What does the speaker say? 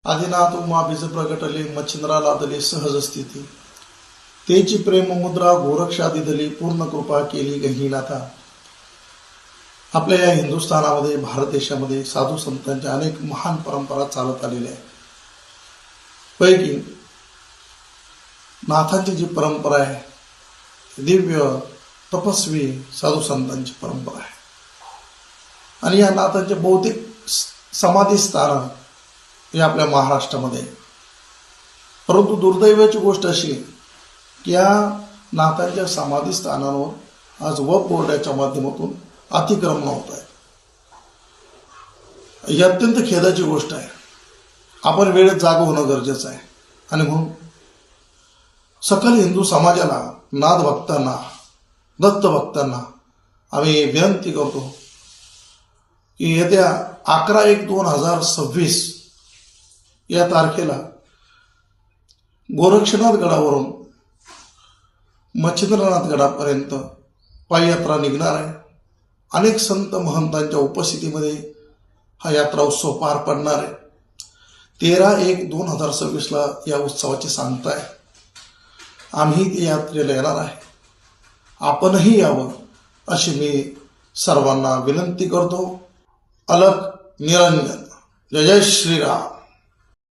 आदिनाथ उमा बीज प्रगटले मच्छिंद्रा लादले सहज स्थिती तेची प्रेम मुद्रा गोरक्षादी दली पूर्ण कृपा केली गहिनाथा। आपल्या या हिंदुस्थानामध्ये भारत देशामध्ये साधू संतांच्या अनेक महान परंपरा चालत आलेल्या आहेत। पैकी नाथांची जी परंपरा आहे दिव्य तपस्वी साधू संतांची परंपरा आहे आणि या नाथांचे बहुतेक समाधी स्थान हे आपल्या महाराष्ट्रामध्ये आहे। परंतु दुर्दैवाची गोष्ट अशी की या नाथांच्या समाधी स्थानांवर आज वक्फ बोर्डाच्या माध्यमातून अतिक्रमण होत आहे। ही अत्यंत खेदाची गोष्ट आहे। आपण वेळेत जाग होणं गरजेचं आहे आणि म्हणून सकल हिंदू समाजाला नाथ भक्तांना दत्त भक्तांना आम्ही विनंती करतो की येत्या 11/1/2026 या तारखेला गोरक्षनाथ गडावरून मच्छिंद्रनाथ गडापर्यंत पाययात्रा निघणार आहे। अनेक संत महंतांच्या उपस्थितीमध्ये हा यात्रा उत्सव पार पडणार आहे। 13/1/2026 ला या उत्सवाची सांगता आहे। आम्ही या यात्रेला येणार आहे, आपणही यावं अशी मी सर्वांना विनंती करतो। अलख निरंजन। जय जय श्रीराम।